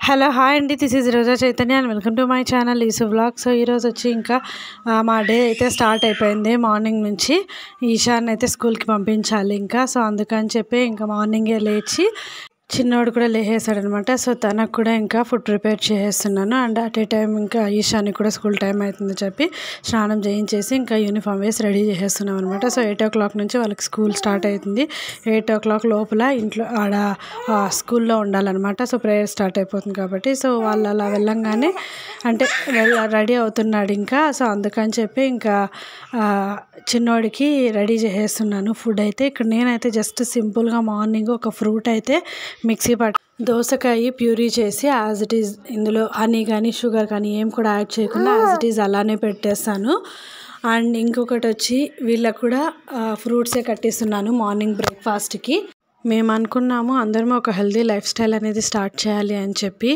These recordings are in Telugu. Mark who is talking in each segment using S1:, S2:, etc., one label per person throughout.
S1: హలో హాయ్ అండి, this is Roja Chaitanya and welcome to my channel ఈసు వ్లాగ్. సో ఈరోజు వచ్చి ఇంకా మా డే అయితే స్టార్ట్ అయిపోయింది. మార్నింగ్ నుంచి ఈశాన్ అయితే స్కూల్కి పంపించాలి ఇంకా. సో అందుకని చెప్పి ఇంకా మార్నింగే లేచి చిన్నోడు కూడా లేచేసాడనమాట. సో తనకు కూడా ఇంకా ఫుడ్ ప్రిపేర్ చేసేస్తున్నాను. అండ్ అట్ ఏ టైం ఇంకా ఈశాన్కి కూడా స్కూల్ టైం అవుతుందని చెప్పి స్నానం చేయించేసి ఇంకా యూనిఫామ్ వేసి రెడీ చేసేస్తున్నాం అనమాట. సో 8 o'clock నుంచి వాళ్ళకి స్కూల్ స్టార్ట్ అవుతుంది. 8 o'clock లోపల ఇంట్లో ఆడ స్కూల్లో ఉండాలన్నమాట. సో ప్రేయర్ స్టార్ట్ అయిపోతుంది కాబట్టి సో వాళ్ళు అలా వెళ్ళంగానే అంటే రెడీ అవుతున్నాడు ఇంకా. సో అందుకని చెప్పి ఇంకా చిన్నోడికి రెడీ చేసేస్తున్నాను ఫుడ్ అయితే. ఇక్కడ నేనైతే జస్ట్ సింపుల్గా మార్నింగ్ ఒక ఫ్రూట్ అయితే మిక్సీ దోసకాయ ప్యూరీ చేసి యాజ్ ఇట్ ఈజ్ ఇందులో హనీ కానీ షుగర్ కానీ ఏం కూడా యాడ్ చేయకుండా యాజ్ ఇట్ ఈజ్ అలానే పెట్టేస్తాను. అండ్ ఇంకొకటి వచ్చి వీళ్ళకు కూడా ఫ్రూట్సే కట్టిస్తున్నాను మార్నింగ్ బ్రేక్ఫాస్ట్కి. మేము అనుకున్నాము అందరం ఒక హెల్దీ లైఫ్ స్టైల్ అనేది స్టార్ట్ చేయాలి అని చెప్పి.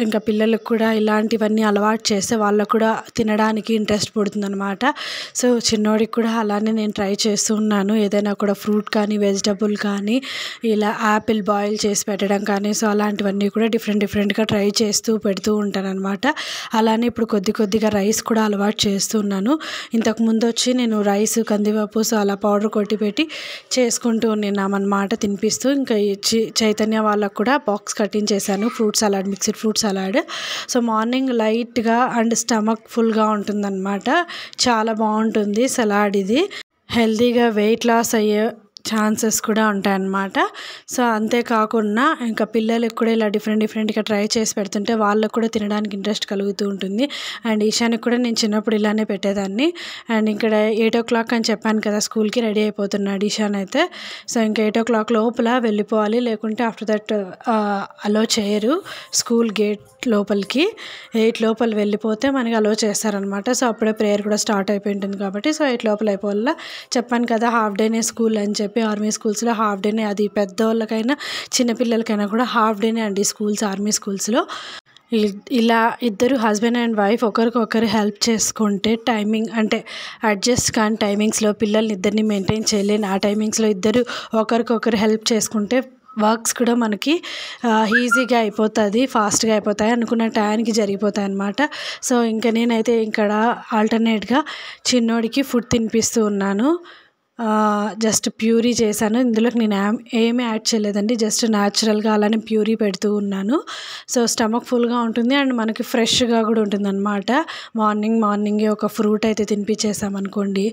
S1: ఇంకా పిల్లలకు కూడా ఇలాంటివన్నీ అలవాటు చేస్తే వాళ్ళకు కూడా తినడానికి ఇంట్రెస్ట్ పుడుతుందనమాట. సో చిన్నోడికి కూడా అలానే నేను ట్రై చేస్తూ ఉన్నాను. ఏదైనా కూడా ఫ్రూట్ కానీ వెజిటబుల్ కానీ ఇలా యాపిల్ బాయిల్ చేసి పెట్టడం కానీ సో అలాంటివన్నీ కూడా డిఫరెంట్గా ట్రై చేస్తూ పెడుతూ ఉంటాను అనమాట. అలానే ఇప్పుడు కొద్దిగా రైస్ కూడా అలవాటు చేస్తున్నాను. ఇంతకుముందు వచ్చి నేను రైస్ కందిపప్పు సో అలా పౌడర్ కొట్టి పెట్టి చేసుకుంటూ ఉన్నాను మాట తినిపిస్తూ. ఇంకా చైతన్య వాళ్ళకు కూడా బాక్స్ కట్టించేసాను fruit salad, mixed fruit salad. So morning లైట్గా అండ్ స్టమక్ ఫుల్గా ఉంటుందన్నమాట. చాలా బాగుంటుంది సలాడ్. ఇది హెల్తీగా వెయిట్ లాస్ అయ్యే ఛాన్సెస్ కూడా ఉంటాయన్నమాట. సో అంతేకాకుండా ఇంకా పిల్లలకు కూడా ఇలా డిఫరెంట్గా ట్రై చేసి పెడుతుంటే వాళ్ళకు కూడా తినడానికి ఇంట్రెస్ట్ కలుగుతూ ఉంటుంది. అండ్ ఈశాన్కి కూడా నేను చిన్నప్పుడు ఇలానే పెట్టేదాన్ని. అండ్ ఇక్కడ 8 o'clock అని చెప్పాను కదా స్కూల్కి రెడీ అయిపోతున్నాడు ఈశాన్ అయితే. సో ఇంకా 8 o'clock లోపల వెళ్ళిపోవాలి, లేకుంటే ఆఫ్టర్ దట్ అలో చేయరు స్కూల్ గేట్ లోపలికి. 8 లోపల వెళ్ళిపోతే మనకి అలో చేస్తారనమాట. సో అప్పుడే ప్రేయర్ కూడా స్టార్ట్ అయిపోయి ఉంటుంది కాబట్టి సో 8 లోపల అయిపోవాల. చెప్పాను కదా హాఫ్ డేనే స్కూల్ అని చెప్పి. ఆర్మీ స్కూల్స్లో హాఫ్ డేనే, అది పెద్దవాళ్ళకైనా చిన్నపిల్లలకైనా కూడా హాఫ్ డేనే అండి స్కూల్స్, ఆర్మీ స్కూల్స్లో. ఇలా ఇద్దరు హస్బెండ్ అండ్ వైఫ్ ఒకరికొకరు హెల్ప్ చేసుకుంటే టైమింగ్ అంటే అడ్జస్ట్ కానీ టైమింగ్స్లో పిల్లల్ని ఇద్దరిని మెయింటైన్ చేయలేని ఆ టైమింగ్స్లో ఇద్దరు ఒకరికొకరు హెల్ప్ చేసుకుంటే వర్క్స్ కూడా మనకి ఈజీగా అయిపోతుంది, ఫాస్ట్గా అయిపోతాయి, అనుకున్న టైంకి జరిగిపోతాయి అన్నమాట. సో ఇంకా నేనైతే ఇక్కడ ఆల్టర్నేట్గా చిన్నోడికి ఫుడ్ తినిపిస్తూ ఉన్నాను. జస్ట్ ప్యూరీ చేశాను. ఇందులోకి నేను ఏమీ యాడ్ చేయలేదండి, జస్ట్ న్యాచురల్గా అలానే ప్యూరీ పెడుతూ ఉన్నాను. సో స్టమక్ ఫుల్గా ఉంటుంది అండ్ మనకి ఫ్రెష్గా కూడా ఉంటుంది అనమాట. మార్నింగే ఒక ఫ్రూట్ అయితే తినిపించేసామనుకోండి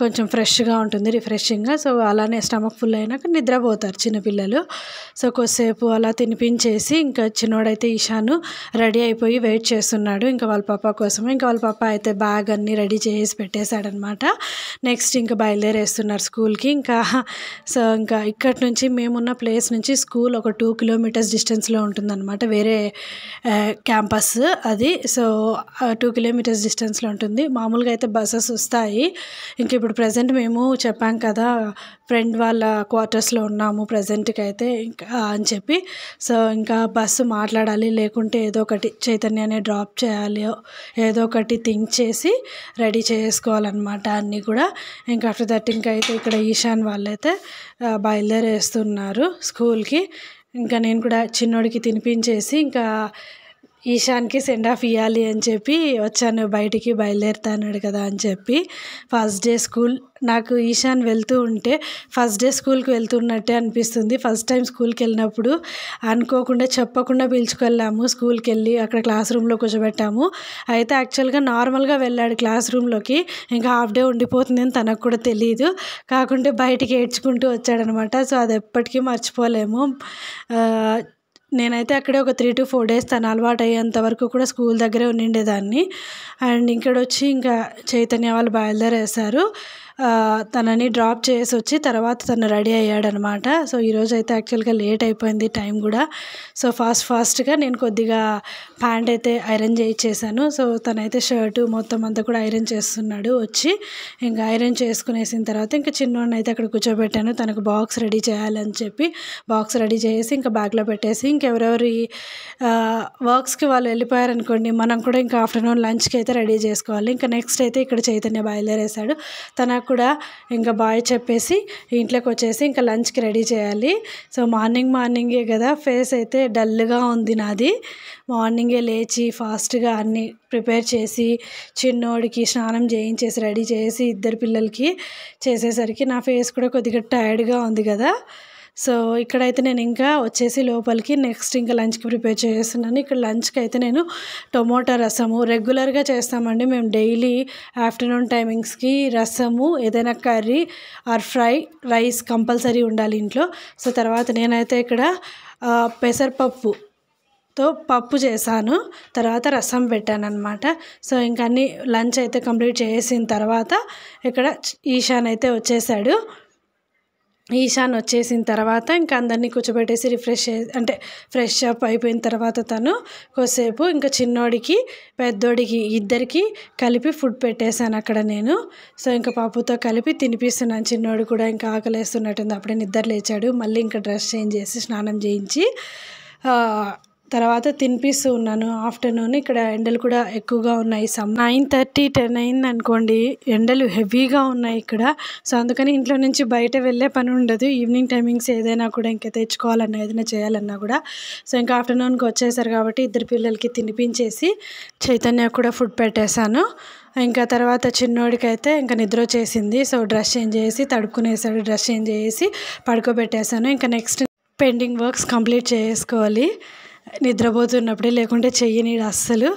S1: కొంచెం ఫ్రెష్గా ఉంటుంది, రిఫ్రెషింగ్గా. సో అలానే స్టమక్ ఫుల్ అయినాక నిద్రపోతారు చిన్నపిల్లలు. సో కొద్దిసేపు అలా తినిపించేసి ఇంకా చిన్నోడైతే ఈశాను రెడీ అయిపోయి వెయిట్ చేస్తున్నాడు ఇంకా వాళ్ళ పాప కోసం. ఇంకా వాళ్ళ పాప అయితే బ్యాగ్ అన్నీ రెడీ చేసి పెట్టేశాడనమాట. నెక్స్ట్ ఇంకా బయలుదేరేస్తున్నాడు స్కూల్కి ఇంకా. సో ఇంకా ఇక్కడి నుంచి మేమున్న ప్లేస్ నుంచి స్కూల్ ఒక 2 kilometers డిస్టెన్స్లో ఉంటుందన్నమాట, వేరే క్యాంపస్ అది. సో 2 kilometers డిస్టెన్స్లో ఉంటుంది. మామూలుగా అయితే బస్సెస్ వస్తాయి. ఇంక ఇప్పుడు ప్రజెంట్ మేము చెప్పాం కదా ఫ్రెండ్ వాళ్ళ క్వార్టర్స్లో ఉన్నాము ప్రజెంట్కి అయితే ఇంకా అని చెప్పి. సో ఇంకా బస్సు మాట్లాడాలి, లేకుంటే ఏదో ఒకటి చైతన్యాన్ని డ్రాప్ చేయాలి, ఏదో ఒకటి థింక్ చేసి రెడీ చేసుకోవాలన్నమాట అన్నీ కూడా. ఇంకా ఆఫ్టర్ దట్ ఇంకా అయితే ఇక్కడ ఈశాన్ వాళ్ళైతే బయలుదేరేస్తున్నారు స్కూల్కి. ఇంకా నేను కూడా చిన్నోడికి తినిపించేసి ఇంకా ఈశాన్కి సెండ్ ఆఫ్ ఇవ్వాలి అని చెప్పి వచ్చాను బయటికి. బయలుదేరుతాన్నాడు కదా అని చెప్పి. ఫస్ట్ డే స్కూల్ నాకు ఈశాన్ వెళ్తూ ఉంటే ఫస్ట్ డే స్కూల్కి వెళ్తున్నట్టే అనిపిస్తుంది. ఫస్ట్ టైం స్కూల్కి వెళ్ళినప్పుడు అనుకోకుండా చెప్పకుండా పిలుచుకెళ్ళాము స్కూల్కి వెళ్ళి అక్కడ క్లాస్ రూమ్లో కూర్చోబెట్టాము. అయితే యాక్చువల్గా నార్మల్గా వెళ్ళాడు క్లాస్ రూమ్లోకి, ఇంకా హాఫ్ డే ఉండిపోతుంది అని తనకు కూడా తెలియదు, కాకుంటే బయటికి ఏడ్చుకుంటూ వచ్చాడనమాట. సో అది ఎప్పటికీ మర్చిపోలేము. నేనైతే అక్కడే ఒక 3 to 4 days తను అలవాటు అయ్యేంత వరకు కూడా స్కూల్ దగ్గరే ఉండిండేదాన్ని. అండ్ ఇక్కడ వచ్చి ఇంకా చైతన్య వాళ్ళు బయలుదేరేశారు. తనని డ్రాప్ చేసి వచ్చి తర్వాత తను రెడీ అయ్యాడనమాట. సో ఈరోజు అయితే యాక్చువల్గా లేట్ అయిపోయింది టైం కూడా. సో ఫాస్ట్గా నేను కొద్దిగా ప్యాంట్ అయితే ఐరన్ చేయించేసాను. సో తనైతే షర్టు మొత్తం అంతా కూడా ఐరన్ చేస్తున్నాడు వచ్చి. ఇంకా ఐరన్ చేసుకునేసిన తర్వాత ఇంకా చిన్నోడిని అయితే అక్కడ కూర్చోబెట్టాను. తనకు బాక్స్ రెడీ చేయాలని చెప్పి బాక్స్ రెడీ చేసి ఇంకా బ్యాగ్లో పెట్టేసి ఇంకెవరెవరి వర్క్స్కి వాళ్ళు వెళ్ళిపోయారనుకోండి మనం కూడా ఇంకా ఆఫ్టర్నూన్ లంచ్కి అయితే రెడీ చేసుకోవాలి. ఇంకా నెక్స్ట్ అయితే ఇక్కడ చైతన్య బయలుదేరేశాడు. తనకు కూడా ఇంకా బాయ్ చెప్పేసి ఇంట్లోకి వచ్చేసి ఇంకా లంచ్కి రెడీ చేయాలి. సో మార్నింగే కదా ఫేస్ అయితే డల్గా ఉంది నాది. మార్నింగే లేచి ఫాస్ట్గా అన్నీ ప్రిపేర్ చేసి చిన్నోడికి స్నానం చేయించేసి రెడీ చేసి ఇద్దరు పిల్లలకి చేసేసరికి నా ఫేస్ కూడా కొద్దిగా టైర్డ్గా ఉంది కదా. సో ఇక్కడైతే నేను ఇంకా వచ్చేసి లోపలికి నెక్స్ట్ ఇంకా లంచ్కి ప్రిపేర్ చేస్తున్నాను. ఇక్కడ లంచ్కి అయితే నేను టొమాటో రసము రెగ్యులర్గా చేస్తామండి మేము డైలీ ఆఫ్టర్నూన్ టైమింగ్స్కి. రసము ఏదైనా కర్రీ ఆర్ రైస్ కంపల్సరీ ఉండాలి ఇంట్లో. సో తర్వాత నేనైతే ఇక్కడ పెసరపప్పుతో పప్పు చేశాను, తర్వాత రసం పెట్టాను అనమాట. సో ఇంకా అన్ని లంచ్ అయితే కంప్లీట్ చేసిన తర్వాత ఇక్కడ ఈశాన్ అయితే వచ్చేసాడు. ఈశాన్ వచ్చేసిన తర్వాత ఇంకా అందరినీ కూర్చోబెట్టేసి ఫ్రెష్ అప్ అయిపోయిన తర్వాత తను కొద్దిసేపు ఇంకా చిన్నోడికి పెద్దోడికి ఇద్దరికి కలిపి ఫుడ్ పెట్టేశాను అక్కడ నేను. సో ఇంకా పప్పుతో కలిపి తినిపిస్తున్నాను. చిన్నోడు కూడా ఇంకా ఆకలేస్తున్నట్టుంది, అప్పుడే నిద్ర లేచాడు. మళ్ళీ ఇంకా డ్రెస్ చేంజ్ చేసి స్నానం చేయించి తర్వాత తినిపిస్తూ ఉన్నాను. ఆఫ్టర్నూన్ ఇక్కడ ఎండలు కూడా ఎక్కువగా ఉన్నాయి. 9:30 10 అయింది అనుకోండి, ఎండలు హెవీగా ఉన్నాయి ఇక్కడ. సో అందుకని ఇంట్లో నుంచి బయట వెళ్ళే పని ఉండదు. ఈవినింగ్ టైమింగ్స్ ఏదైనా కూడా ఇంకా తెచ్చుకోవాలన్నా ఏదైనా చేయాలన్నా కూడా. సో ఇంకా ఆఫ్టర్నూన్కి వచ్చేసారు కాబట్టి ఇద్దరు పిల్లలకి తినిపించేసి చైతన్య కూడా ఫుడ్ పెట్టేశాను. ఇంకా తర్వాత చిన్నోడికైతే ఇంకా నిద్ర వచ్చేసింది. సో డ్రెస్ చేంజ్ చేసి తడుక్కునేసాడు, డ్రెస్ చేంజ్ చేసి పడుకోబెట్టేశాను. ఇంకా నెక్స్ట్ పెండింగ్ వర్క్స్ కంప్లీట్ చేసుకోవాలి నిద్రపోతున్నప్పుడే, లేకుంటే చెయ్యనీడు అస్సలు.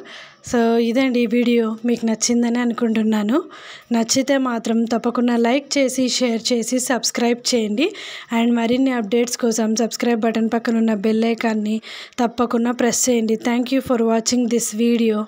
S1: సో ఇదండి ఈ వీడియో. మీకు నచ్చిందని అనుకుంటున్నాను. నచ్చితే మాత్రం తప్పకుండా లైక్ చేసి షేర్ చేసి సబ్స్క్రైబ్ చేయండి. అండ్ మరిన్ని అప్డేట్స్ కోసం సబ్స్క్రైబ్ బటన్ పక్కన ఉన్న బెల్ ఐకాన్ని తప్పకుండా ప్రెస్ చేయండి. Thank you for watching this video.